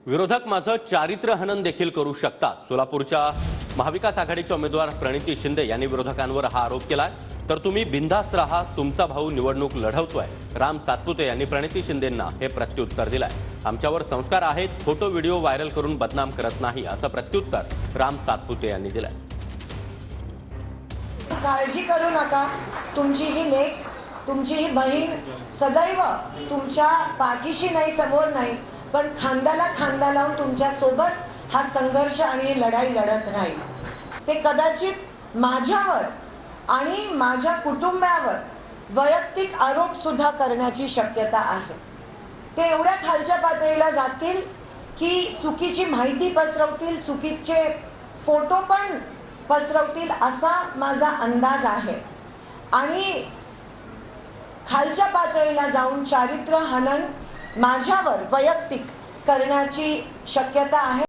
विरोधक माझं चारित्र्य हनन देखील करू शकतात। सोलापूरच्या महाविकास आघाडीचे उमेदवार प्रणिती शिंदे यांनी विरोधकांवर हा आरोप केलाय। तर तुम्ही बिनधास्त राहा, तुमचा भाऊ निवडणूक लढवतोय। राम सातपुते यांनी प्रणिती शिंदेंना हे प्रत्युत्तर दिलंय। आमच्यावर संस्कार आहेत, फोटो व्हिडिओ व्हायरल करून बदनाम करत नाही, असं प्रत्युत्तर राम सातपुते यांनी दिलंय। काळजी करू नका, तुमची ही लेक, तुमची ही बहीण सदैव तुमच्या पाठीशी नाही, समोर नाही, पण खांद्याला खांदा लावून तुमच्या सोबत हा संघर्ष आणि लढाई लढत राहील। ते कदाचित माझ्यावर आणि माझ्या कुटुंबावर वैयक्तिक आरोप सुद्धा करण्याची शक्यता आहे। ते एवढ्या खालच्या पातळीला जातील की चुकीची माहिती पसरवतील, चुकीचे फोटो पण पसरवतील, असा माझा अंदाज आहे। आणि खालच्या पातळीला जाऊन चारित्र्य हनन माझ्यावर वैयक्तिक करण्याची शक्यता आहे।